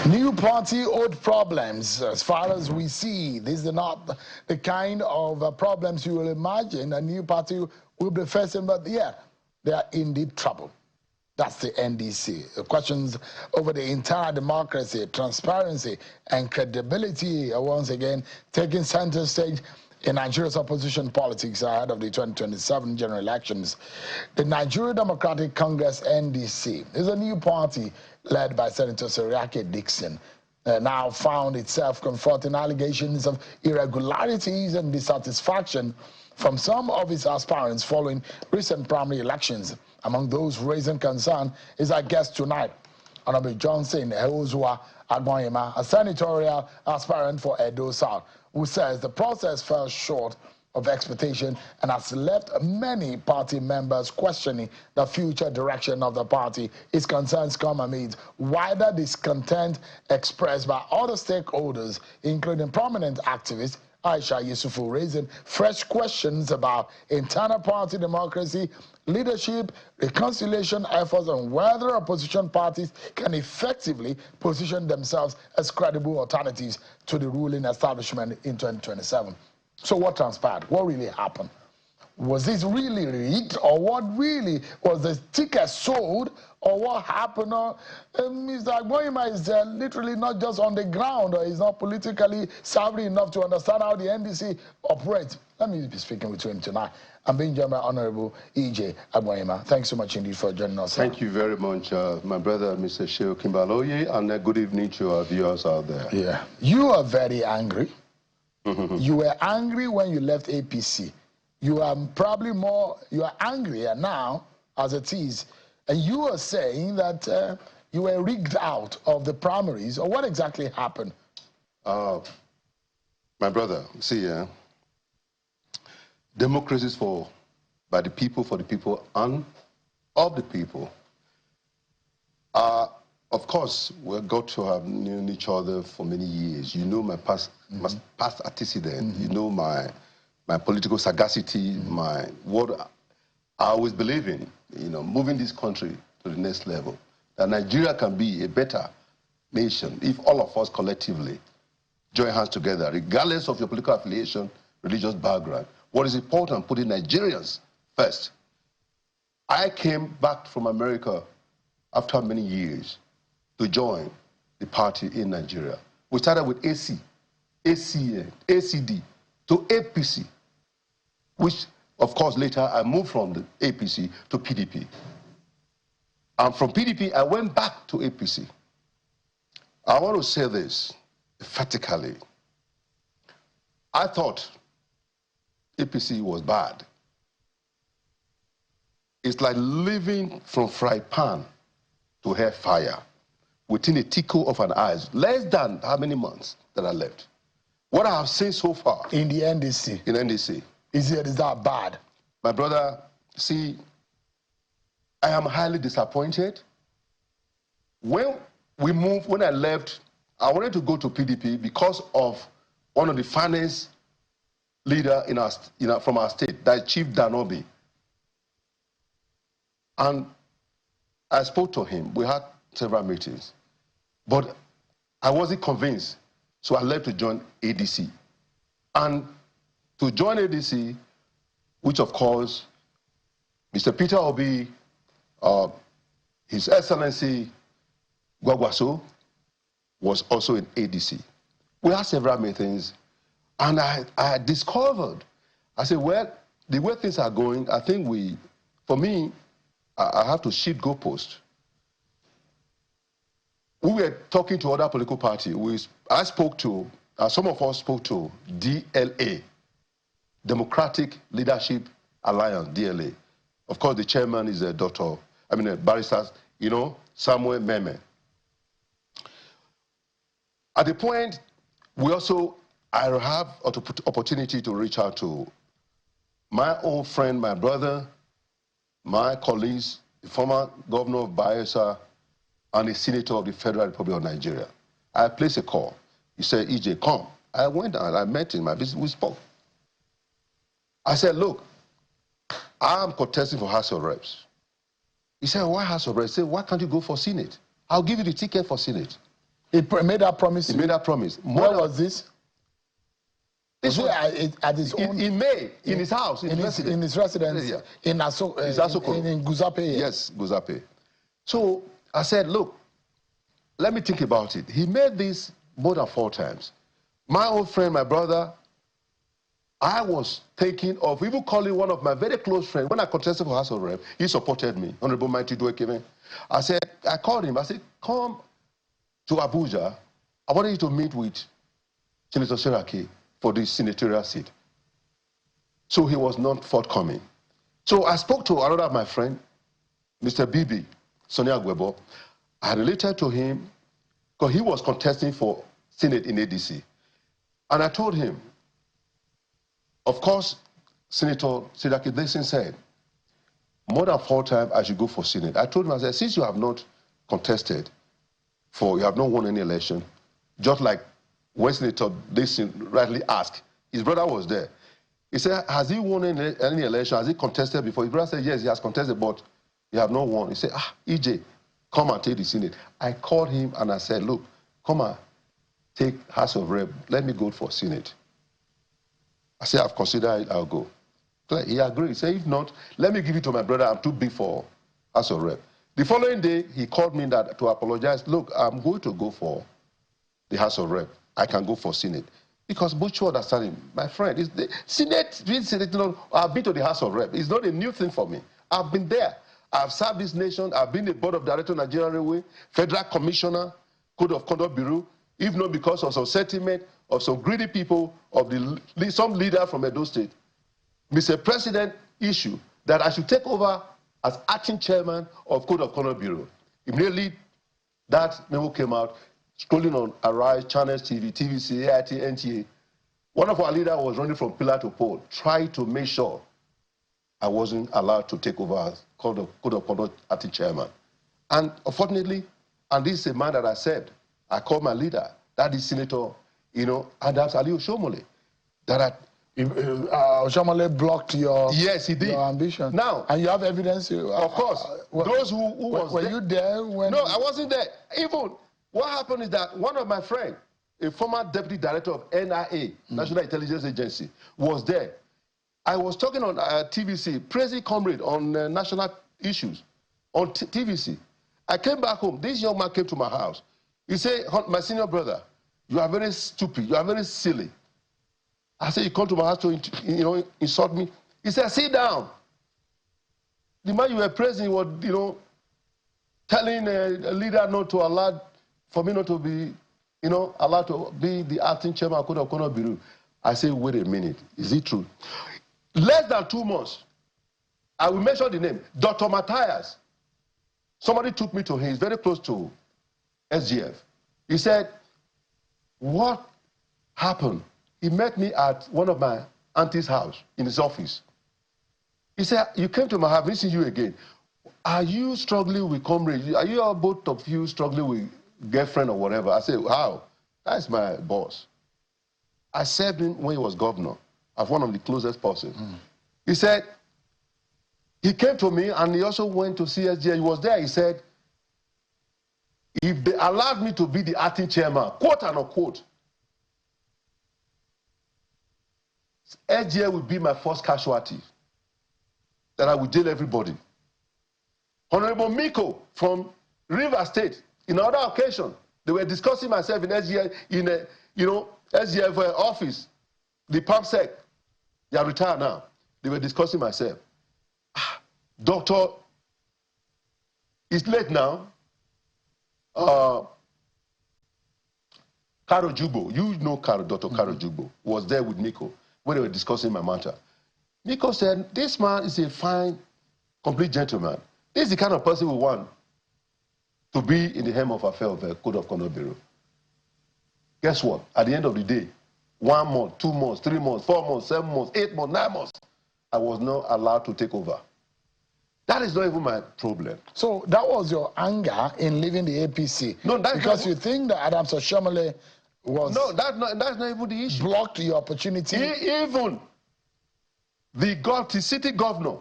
New party, old problems. As far as we see, these are not the kind of problems you will imagine a new party will be facing, but yeah, they are in deep trouble. That's the NDC. The questions over the entire democracy, transparency, and credibility are once again taking center stage in Nigeria's opposition politics ahead of the 2027 general elections. The Nigeria Democratic Congress, NDC, is a new party led by Senator Seriake Dixon, now found itself confronting allegations of irregularities and dissatisfaction from some of its aspirants following recent primary elections. Among those raising concern is our guest tonight, Honorable Johnson Agbonayina, a senatorial aspirant for Edo South, who says the process fell short of expectation and has left many party members questioning the future direction of the party. His concerns come amid wider discontent expressed by other stakeholders, including prominent activists Aisha Yusufu, raising fresh questions about internal party democracy, leadership, reconciliation efforts, and whether opposition parties can effectively position themselves as credible alternatives to the ruling establishment in 2027. So what transpired? What really happened? Was this really rigged, or what really was the ticket sold, or what happened? Mr. Agbonayina is literally not just on the ground, or is not politically savvy enough to understand how the NDC operates. Let me be speaking with him tonight. I'm being joined by Honorable E.J. Agbonayina. Thanks so much indeed for joining us. Thank you very much, my brother, Mr. Sheo Kimbaloye, and good evening to our viewers out there. Yeah. You are very angry. You were angry when you left APC. You are probably you are angrier now as it is. And you are saying that you were rigged out of the primaries, or what exactly happened? My brother, see, democracy is by the people, for the people, and of the people. Of course, we've got to have known each other for many years. You know my past antecedent. You know my political sagacity, what I always believe in, moving this country to the next level. That Nigeria can be a better nation if all of us collectively join hands together, regardless of your political affiliation, religious background. What is important, putting Nigerians first. I came back from America after many years to join the party in Nigeria. We started with AC, ACN, ACD, to APC, which, of course, later I moved from the APC to PDP. And from PDP, I went back to APC. I want to say this emphatically. I thought APC was bad. It's like living from fry pan to hellfire within a tickle of an eye. Less than how many months that I left. What I have seen so far. In the NDC? In NDC. Is that bad? My brother, see, I am highly disappointed. When I left, I wanted to go to PDP because of one of the finest leader from our state, that Chief Danobi. And I spoke to him. We had several meetings. But I wasn't convinced, so I left to join ADC. And to join ADC, which of course, Mr. Peter Obi, His Excellency Gwagwaso, was also in ADC. We had several meetings, and I discovered, I said, well, the way things are going, I think for me, I have to shift goalposts. We were talking to other political parties. Some of us spoke to DLA, Democratic Leadership Alliance, DLA. Of course, the chairman is a barrister, Samuel Meme. At the point, I have opportunity to reach out to my old friend, my brother, my colleagues, the former governor of Bayelsa, and the senator of the Federal Republic of Nigeria. I placed a call. He said, EJ, come. I went and I met him. We spoke. I said, look, I'm contesting for House of Reps. He said, why House of Reps? He said, why can't you go for Senate? I'll give you the ticket for Senate. He made that promise. He made that promise. Where was this? This was at his own... In May, in his house, in his residence, yeah. in Guzape. Yes, Guzape. So I said, look, let me think about it. He made this more than 4 times. My old friend, my brother, I was thinking of even calling one of my very close friends. When I contested for House of Rep, he supported me, Honorable Mighty Dwekeme. I called him. I said, come to Abuja. I wanted you to meet with Senator Seraki for the senatorial seat. So he was not forthcoming. So I spoke to another of my friend, Mr. Bibi, Sonny Agwebo. I related to him because he was contesting for Senate in NDC. And I told him, of course, Senator Seraki Dixon said, more than 4 times I should go for Senate. I told him, I said, since you have not contested you have not won any election, just like when Senator Dixon rightly asked, his brother was there. He said, has he won any election? Has he contested before? His brother said, yes, he has contested, but he have not won. He said, EJ, come and take the Senate. I called him and I said, look, come and take House of Rep. Let me go for Senate. I said, I've considered it, I'll go. He agreed. He said, if not, let me give it to my brother. I'm too big for House of Rep. The following day, he called me to apologize. Look, I'm going to go for the House of Rep. I can go for Senate. Because mutual understanding, my friend, is the Senate, I've been to the House of Rep. It's not a new thing for me. I've been there. I've served this nation. I've been the board of directors of Nigerian Railway, Federal Commissioner, Code of Conduct Bureau, if not because of some sentiment of some greedy people, of some leader from Edo State. Mr. President issued that I should take over as acting chairman of Code of Conduct Bureau. Immediately, that memo came out, scrolling on Arise, Channels TV, TVC, AIT, NTA. One of our leaders was running from pillar to pole, trying to make sure I wasn't allowed to take over as Code of Conduct acting chairman. And unfortunately, and this is a man that I said, I called my leader, that is Senator, Adams Aliyu Shomole, that Shomole blocked your... Yes, he did. Your ambition. Now, and you have evidence? Of course. Those who was were there. You there when... No, I wasn't there. Even what happened is that one of my friends, a former deputy director of NIA, National Intelligence Agency, was there. I was talking on TVC, praising comrade on national issues on TVC. I came back home. This young man came to my house. He said, my senior brother, you are very stupid. You are very silly. I said, you come to my house to insult me? He said, sit down. The man you were praising was, telling a leader not to allow, for me not to be, allowed to be the acting chairman of Code of Conduct Bureau. I said, wait a minute, is it true? Less than 2 months, I will mention the name, Dr. Matthias. Somebody took me to him, he's very close to SGF. He said, what happened? He met me at one of my auntie's house in his office. He said, you came to my house, missing you again. Are you struggling with comrades? Are you both of you struggling with girlfriend or whatever? I said, how? That's my boss. I served him when he was governor. I was one of the closest persons. He said, he came to me and he also went to CSG. He was there. He said, if they allowed me to be the acting chairman, quote and unquote, SGA will be my first casualty, that I will jail everybody. Honorable Miko from River State, in another occasion, they were discussing myself in SGA, SGF office, the PAMSEC, they are retired now. They were discussing myself. Doctor, it's late now. Karo Jubo, Dr. Karo Jubo, was there with Miko when they were discussing my matter. Miko said, this man is a fine, complete gentleman. This is the kind of person we want to be in the helm of affairs of the Code of Conduct Bureau. Guess what? At the end of the day, 1 month, 2 months, 3 months, 4 months, 7 months, 8 months, 9 months, I was not allowed to take over. That is not even my problem. So that was your anger in leaving the APC? No, that's because you think that Adams Oshomole was... No, that's not even the issue. Blocked your opportunity? Even the city governor,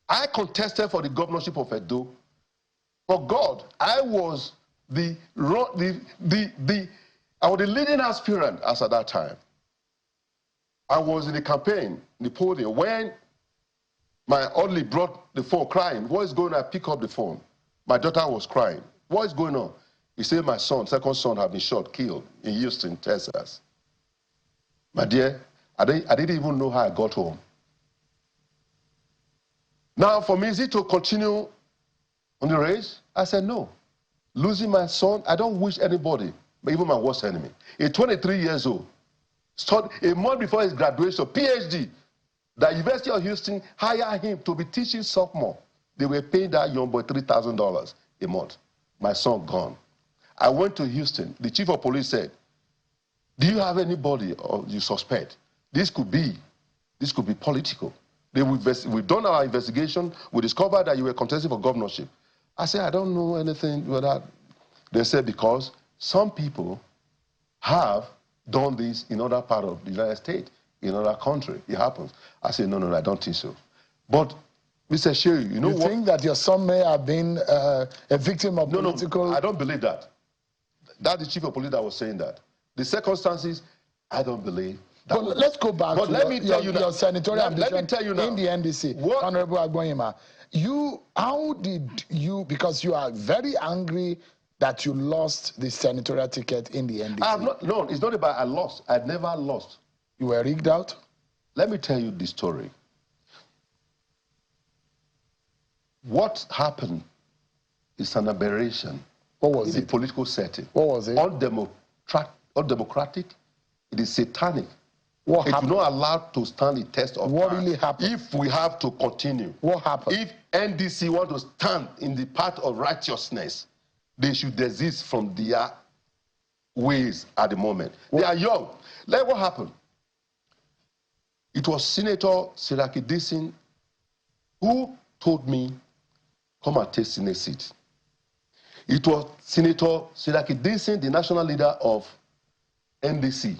I contested for the governorship of Edo. For God, I was I was the leading aspirant as at that time. I was in the campaign, in the podium, when my orderly brought the phone crying. What is going on? I pick up the phone. My daughter was crying. What is going on? He said my son, second son, had been shot, killed in Houston, Texas. My dear, I didn't even know how I got home. Now, for me, is it to continue on the race? I said no. Losing my son, I don't wish anybody, even my worst enemy. He's 23 years old. A month before his graduation, PhD, the University of Houston hired him to be teaching sophomore. They were paying that young boy $3,000 a month. My son gone. I went to Houston. The chief of police said, do you have anybody or you suspect? This could be political. We've done our investigation. We discovered that you were contesting for governorship. I said, I don't know anything about that. They said, because some people have done this in other part of the United States, in other country. It happens. I said, no, I don't think so. But, Mr. Shehu, you know what? You think that your son may have been a victim of political... No, I don't believe that. That's the chief of police that was saying that. The circumstances, I don't believe. But let's go back to your senatorial ambition let me tell you now, in the NDC. Honorable Agbonayina, how did you, because you are very angry that you lost the senatorial ticket in the NDC. No, it's not about I lost. I'd never lost. You were rigged out? Let me tell you the story. What happened is an aberration. What was it? In the political setting. What was it? Undemocratic. It is satanic. What happened? It's not allowed to stand the test of what time. Really happened? If we have to continue. What happened? If NDC want to stand in the path of righteousness, they should desist from their ways at the moment. They are young. Like what happened? It was Senator Siraki Dixon who told me, come and take Senate seat. It was Senator Siraki Dixon, the national leader of NDC,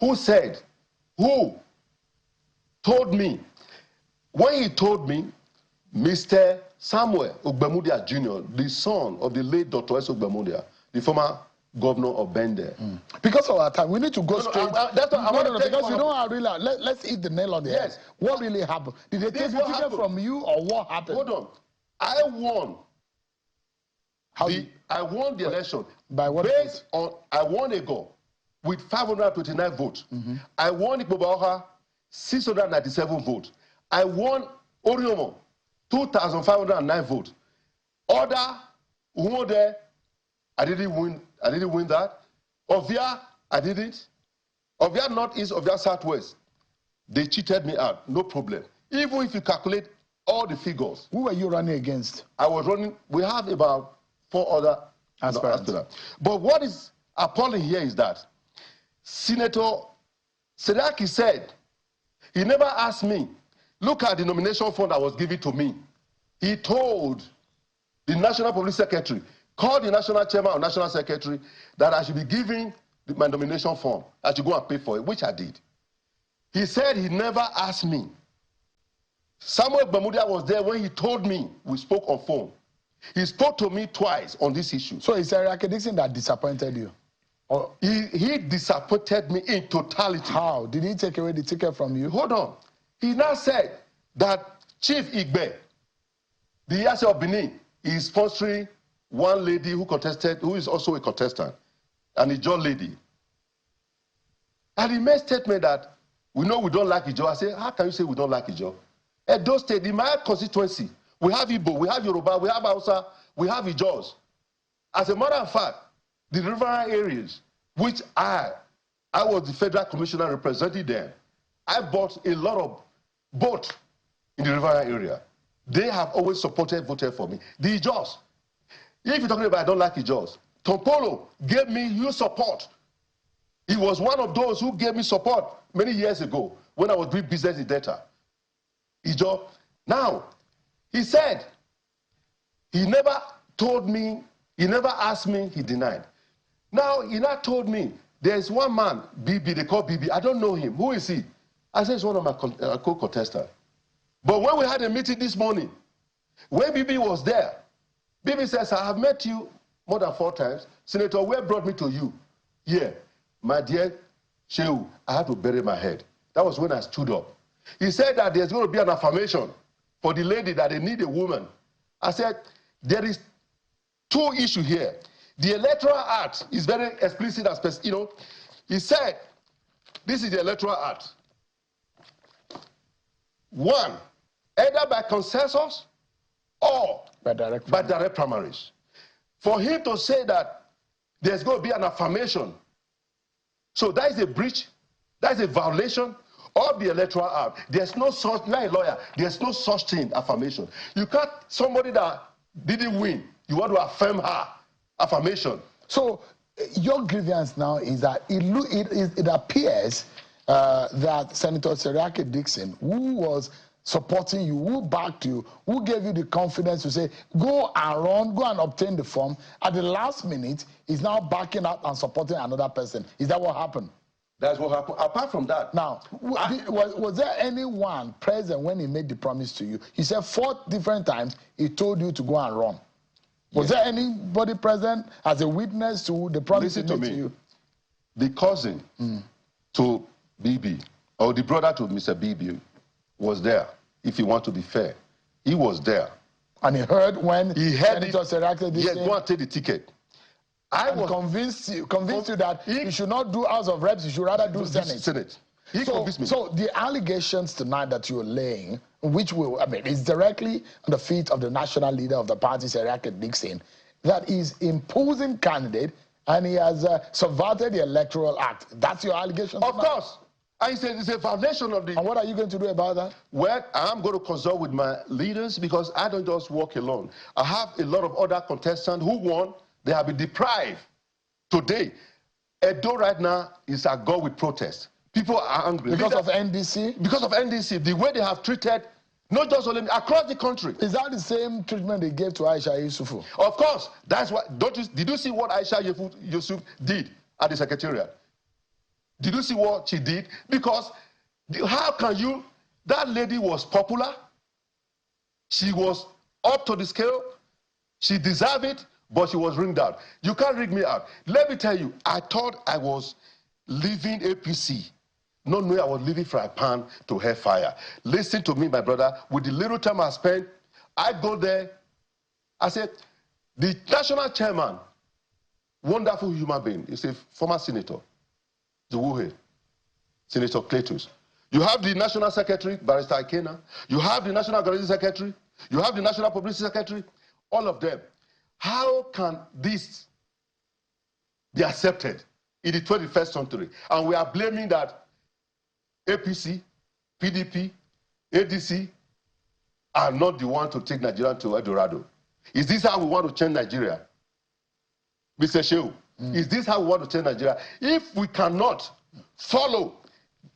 who told me, when he told me, Mr. Samuel Ogbemudia Jr., the son of the late Dr. S. Ogbemudia, the former governor of Bende. Because of our time, we need to go straight. Because you know how really. Let's hit the nail on the head. What really happened? Did they take the ticket from you, or what happened? Hold on. I won. I won the election. By what? Based on, I won a go with 529 votes. I won Ikpobaoha 697 votes. I won Oriomo 2,509 votes. Other who were there, I didn't win that. Ovia, I didn't. Ovia Northeast, Ovia Southwest. They cheated me out, no problem. Even if you calculate all the figures. Who were you running against? I was running, we have about 4 other aspirants. But what is appalling here is that Senator Siraki said, he never asked me, look at the nomination form that was given to me. He told the National Police Secretary, called the National Chairman or National Secretary, that I should be giving my nomination form. I should go and pay for it, which I did. He said he never asked me. Samuel Bermudia was there when he told me, we spoke on phone. He spoke to me twice on this issue. So it's Siraki Dixon that disappointed you? Or he disappointed me in totality. How? Did he take away the ticket from you? Hold on. He now said that Chief Igbe, the Yase of Benin, is sponsoring one lady who contested, who is also a contestant, an Ijo lady. And he made a statement that, we know we don't like Ijo. I said, how can you say we don't like Ijo? Edo State, in my constituency, we have Igbo, we have Yoruba, we have Hausa, we have Ijos. As a matter of fact, the riverine areas, which I was the federal commissioner representing them, I bought a lot of boats in the riverine area. They have always voted for me. The Ijos. If you're talking about I don't like Ijos, Tompolo gave me huge support. He was one of those who gave me support many years ago when I was doing business in Delta. Ijo. Now, he said, he never told me, he never asked me, he denied. Now, he not told me, there's one man, BB, they call BB, I don't know him. Who is he? I said, it's one of my co-contestants. But when we had a meeting this morning, when BB was there, BB says, I have met you more than 4 times. Senator, where brought me to you? Yeah, my dear Shehu, I had to bury my head. That was when I stood up. He said that there's going to be an affirmation for the lady that they need a woman. I said, there is 2 issues here. The Electoral Act is very explicit and specific. You know, he said, this is the Electoral Act. 1, either by consensus or by direct primaries. For him to say that there's going to be an affirmation, so that is a breach, that is a violation of the Electoral Act. There's no such, you're a lawyer, there's no such thing, affirmation. You can't, somebody that didn't win, you want to affirm her, affirmation. So your grievance now is that it appears that Senator Seriake Dickson, who was supporting you, who backed you, who gave you the confidence to say, go and run, go and obtain the form, at the last minute, is now backing up and supporting another person. Is that what happened? That's what happened. Apart from that. Now, was there anyone present when he made the promise to you? He said 4 different times he told you to go and run. Was there anybody present as a witness to the promise he made to you? The cousin to BB, or the brother to Mr. BB, was there. If you want to be fair, he was there. And he heard when Senator Seriake Dickson, yes, go and take the ticket. I was convinced you that you should not do House of Reps, you should rather do Senate. He convinced me. So the allegations tonight that you're laying, which will, I mean, is directly on the feet of the national leader of the party, Seriake Dickson, that is imposing candidate and he has subverted the Electoral Act. That's your allegation? Of course. I said it's a violation of the... And what are you going to do about that? Well, I'm going to consult with my leaders because I don't just walk alone. I have a lot of other contestants who won. They have been deprived. Today, Edo right now is agog with protest. People are angry. Because of NDC? Because of NDC. The way they have treated, not just only across the country. Is that the same treatment they gave to Aisha Yusufu? Of course. That's what... Did you see what Aisha Yusuf did at the Secretariat? Did you see what she did? Because how can you... That lady was popular. She was up to the scale. She deserved it, but she was ringed out. You can't ring me out. Let me tell you, I thought I was leaving APC, not knowing I was leaving fry pan to hellfire. Listen to me, my brother. With the little time I spent, I go there. I said, the national chairman, wonderful human being, is a former senator. Zuwuhe, Senator Cletus. You have the National Secretary, Barrister Ikena. You have the National Organizing Secretary. You have the National Publicity Secretary. All of them. How can this be accepted in the 21st century? And we are blaming that APC, PDP, ADC are not the one to take Nigeria to Eldorado. Is this how we want to change Nigeria? Mr. Shehu, is this how we want to change Nigeria? If we cannot follow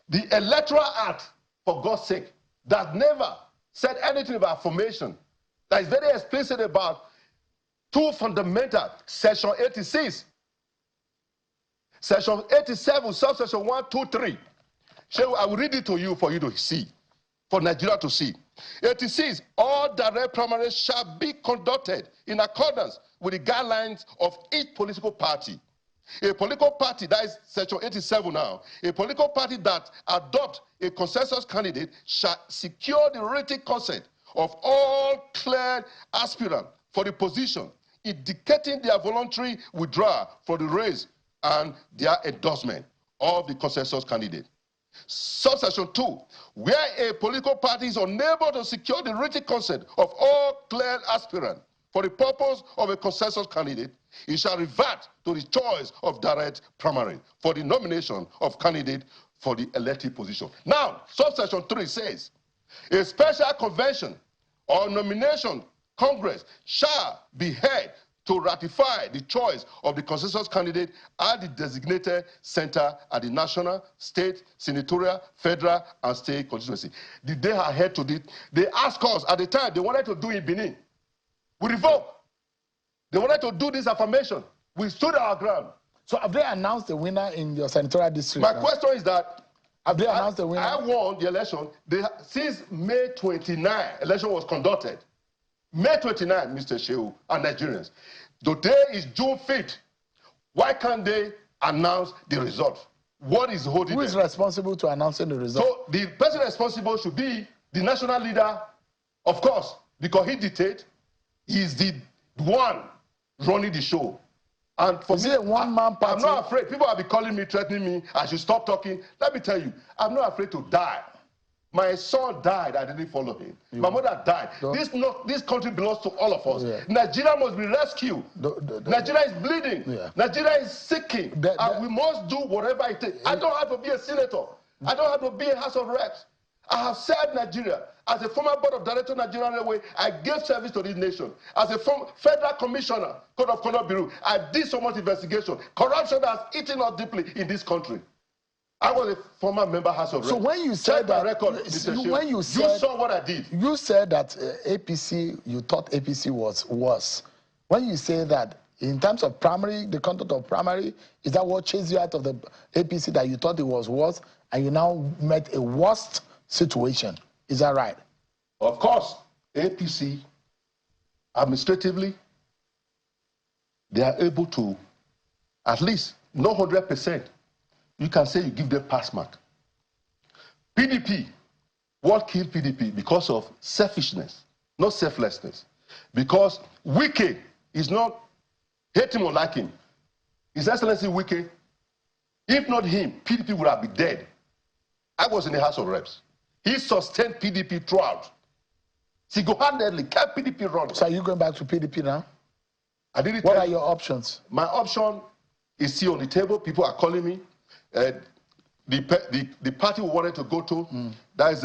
the Electoral Act, for God's sake, that never said anything about formation, that is very explicit about 2 fundamental, Section 86, Section 87, subsection 1, 2, 3. Shehu, I will read it to you for you to see, for Nigeria to see. 86, all direct primaries shall be conducted in accordance with the guidelines of each political party. A political party, that is Section 87 now, a political party that adopts a consensus candidate shall secure the written consent of all cleared aspirants for the position, indicating their voluntary withdrawal from the race and their endorsement of the consensus candidate. Subsection 2, where a political party is unable to secure the written consent of all cleared aspirants for the purpose of a consensus candidate, it shall revert to the choice of direct primary for the nomination of candidate for the elected position. Now, subsection 3 says, a special convention or nomination Congress shall be held to ratify the choice of the consensus candidate at the designated center at the national, state, senatorial, federal, and state constituency. The day ahead to this, they asked us at the time, they wanted to do in Benin. We revoked. They wanted to do this affirmation. We stood our ground. So have they announced the winner in your senatorial district? My question is that, have they announced the winner? I won the election. Since May 29, election was conducted. May 29, Mr. Shehu and Nigerians. Today is June 5th. Why can't they announce the result? What is holding Who is them? responsible to announcing the result? So the person responsible should be the national leader, of course, because he dictates. He is the one running the show. And for me, a one-man party? I'm not afraid. People have been calling me, threatening me. I should stop talking. Let me tell you, I'm not afraid to die. My son died. I didn't follow him. My mother died. This country belongs to all of us. Yeah. Nigeria must be rescued. Nigeria is bleeding. Yeah. Nigeria is sinking. And we must do whatever it takes. I don't have to be a senator. I don't have to be a House of Reps. I have served Nigeria. As a former board of director of Nigerian Railway, I gave service to this nation. As a federal commissioner, Code of Conduct Bureau, I did so much investigation. Corruption has eaten us deeply in this country. I was a former member House of Reps. So when you said that, when you saw what I did. You said that APC, you thought APC was worse. When you say that, in terms of primary, the content of primary, is that what chased you out of the APC, that you thought it was worse, and you now met a worst situation? Is that right? Of course, APC, administratively, they are able to, at least, not 100%, you can say you give them pass mark. PDP, what killed PDP? Because of selfishness, not selflessness. Because Wike is not, hate him or like him. His Excellency Wike, if not him, PDP would have been dead. I was in the House of Reps. He sustained PDP throughout. Single-handedly kept PDP running. So are you going back to PDP now? I didn't. What are your options? My option is still on the table. People are calling me. The party we wanted to go to, that is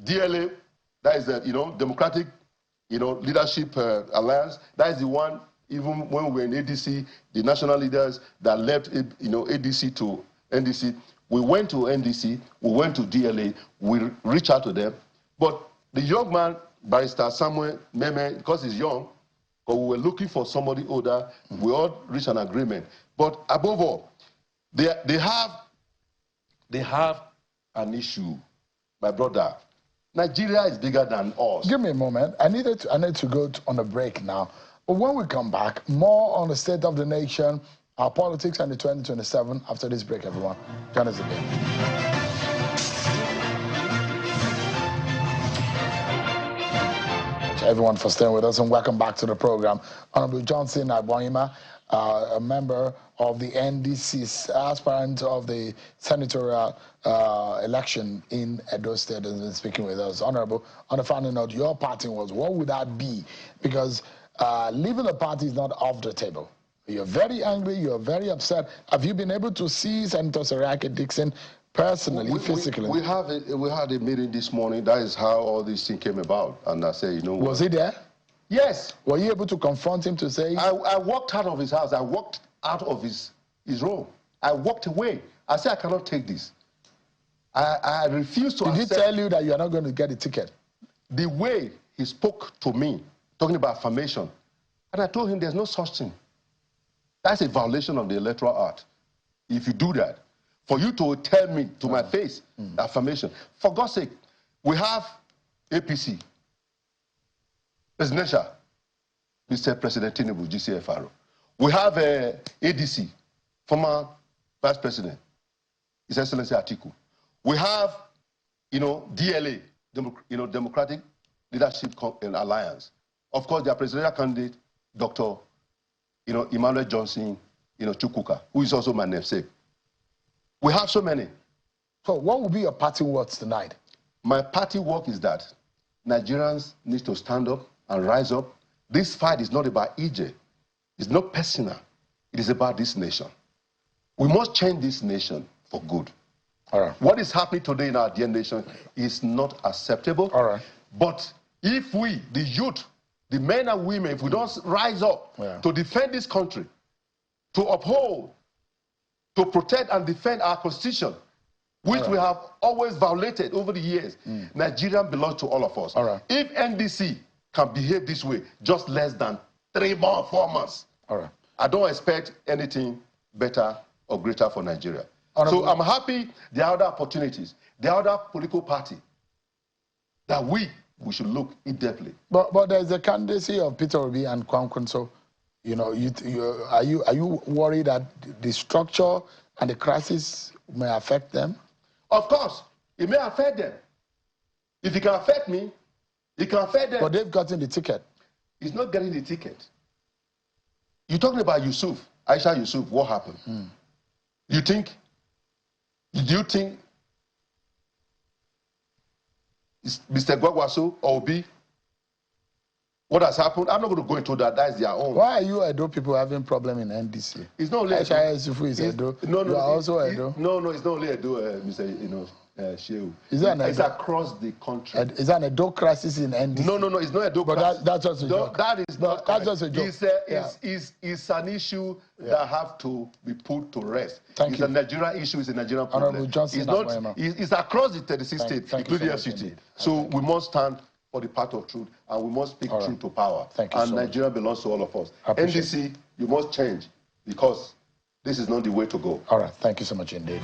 DLA, that is the Democratic Leadership Alliance. That is the one, even when we were in ADC, the national leaders that left ADC to NDC. We went to NDC, we went to DLA, we reached out to them. But the young man, Barrister Samuel Meme, because he's young, but we were looking for somebody older, we all reached an agreement. But above all, they have an issue, my brother. Nigeria is bigger than us. Give me a moment. I need to go on a break now. But when we come back, more on the state of the nation, our politics, and the 2027 after this break, everyone. Join us again. Everyone for staying with us, and welcome back to the program. Honorable Johnson Agbonayina, a member of the NDC, aspirant of the senatorial election in Edo State, has been speaking with us. Honorable, on the final note, your party was, what would that be? Because leaving the party is not off the table. You're very angry, you're very upset. Have you been able to see Senator Seriake Dixon personally, physically? We had a meeting this morning. That is how all this thing came about. And I said, Was he there? Yes. Were you able to confront him to say? I walked out of his house. I walked out of his room. I walked away. I said, I cannot take this. I refused to accept. Did he tell you that you are not going to get a ticket? The way he spoke to me, talking about affirmation, and I told him there's no such thing. That's a violation of the Electoral Act. If you do that, for you to tell me to my face, affirmation. For God's sake, we have APC, Presidential, Mr. President Tinubu, GCFR. We have ADC, former Vice President, His Excellency Atiku. We have, DLA, Democratic Leadership Alliance. Of course, their presidential candidate, Dr. Emmanuel Johnson, Chukwuka, who is also my namesake. We have so many. So what will be your party words tonight? My party work is that Nigerians need to stand up and rise up. This fight is not about EJ. It's not personal. It is about this nation. We must change this nation for good. All right. What is happening today in our dear nation is not acceptable. All right. But if we, the youth, the men and women, if we don't rise up to defend this country, to uphold, to protect and defend our constitution, which we have always violated over the years, Nigeria belongs to all of us. All right. If NDC can behave this way, just less than 3 more, 4 months, I don't expect anything better or greater for Nigeria. So I'm happy there are other opportunities. There are other political parties that we should look in depthly. But there's a candidacy of Peter Obi and Kwankwaso You know, are you worried that the structure and the crisis may affect them? Of course, it may affect them. If it can affect me, it can affect them. But they've gotten the ticket. He's not getting the ticket. You're talking about Yusuf, Aisha Yusuf, what happened? Do you think it's Mr. Gwagwaso or Obi? What has happened? I'm not going to go into that. That is their own. Why are you Edo people having problem in NDC? It's not only Aisha Yusuf is Edo. No, you are also Edo. No, it's not only Edo, Mr. Shehu. It's across the country. Is that an Edo crisis in NDC? No, it's not Edo crisis. But that's just a joke. That is not. That's just a joke. It's an issue that have to be put to rest. Thank you. It's a Nigerian issue. It's a Nigerian problem. Honorable Johnson, it's across the 36 states, including the FCT. So we must stand for the path of truth, and we must speak truth to power. Thank you and so Nigeria belongs to all of us. NDC, you must change, because this is not the way to go. All right. Thank you so much indeed.